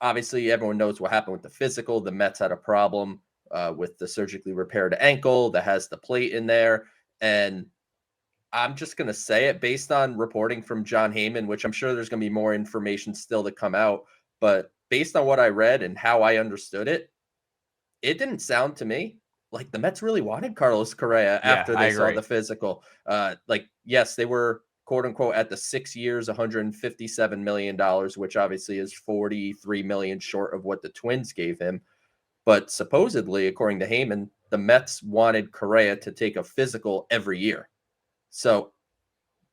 obviously everyone knows what happened with the physical. The Mets had a problem with the surgically repaired ankle that has the plate in there. And I'm just going to say it based on reporting from John Heyman, which I'm sure there's going to be more information still to come out. But based on what I read and how I understood it, it didn't sound to me like the Mets really wanted Carlos Correa Yeah, after I they saw agree. the physical. Yes, they were quote unquote at the 6 years, $157 million, which obviously is 43 million short of what the Twins gave him. But supposedly, according to Heyman, the Mets wanted Correa to take a physical every year. So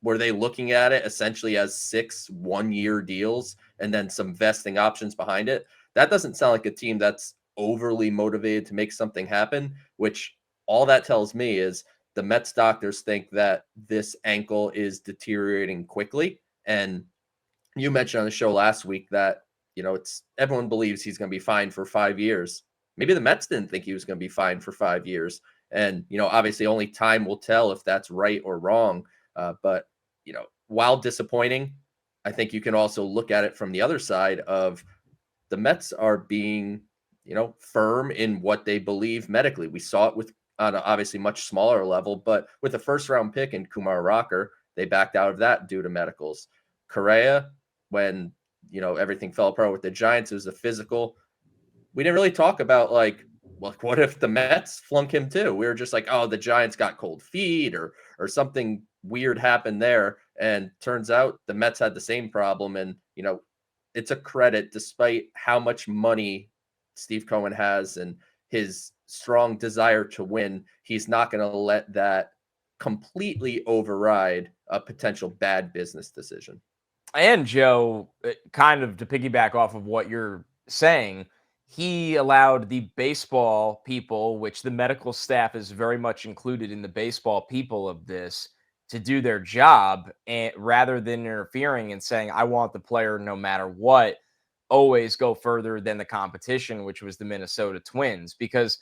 were they looking at it essentially as 6 1-year deals and then some vesting options behind it? That doesn't sound like a team that's overly motivated to make something happen, which all that tells me is the Mets doctors think that this ankle is deteriorating quickly. And you mentioned on the show last week that, it's everyone believes he's going to be fine for 5 years. Maybe the Mets didn't think he was going to be fine for 5 years. And, obviously only time will tell if that's right or wrong. But, while disappointing, I think you can also look at it from the other side of the Mets are being, firm in what they believe medically. We saw it with on an obviously much smaller level, but with a first round pick in Kumar Rocker, they backed out of that due to medicals. Correa, when everything fell apart with the Giants, it was the physical. We didn't really talk about what if the Mets flunk him too? We were just like, oh, the Giants got cold feet or something weird happened there. And turns out the Mets had the same problem. And it's a credit, despite how much money Steve Cohen has and his strong desire to win, he's not going to let that completely override a potential bad business decision. And Joe, kind of to piggyback off of what you're saying, he allowed the baseball people, which the medical staff is very much included in the baseball people of this, to do their job, and rather than interfering and saying, I want the player no matter what, always go further than the competition, which was the Minnesota Twins, because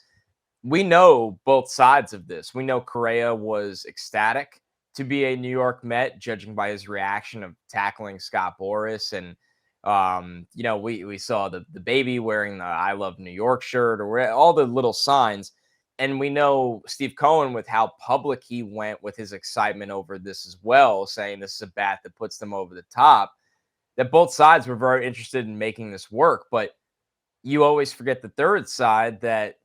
we know both sides of this. We know Correa was ecstatic to be a New York Met, judging by his reaction of tackling Scott Boras. And, we saw the baby wearing the I Love New York shirt or all the little signs. And we know Steve Cohen, with how public he went with his excitement over this as well, saying this is a bat that puts them over the top, that both sides were very interested in making this work. But you always forget the third side that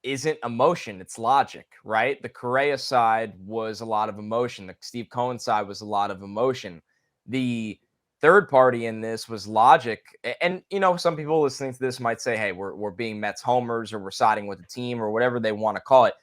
isn't emotion, it's logic, right? The Correa side was a lot of emotion. The Steve Cohen side was a lot of emotion. The third party in this was logic. And, some people listening to this might say, hey, we're being Mets homers or we're siding with the team or whatever they want to call it.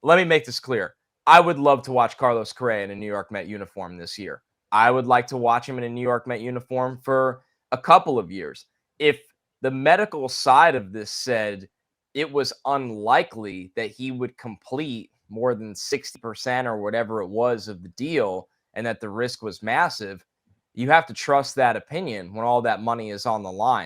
Let me make this clear. I would love to watch Carlos Correa in a New York Met uniform this year. I would like to watch him in a New York Met uniform for a couple of years. If the medical side of this said it was unlikely that he would complete more than 60% or whatever it was of the deal and that the risk was massive, you have to trust that opinion when all that money is on the line.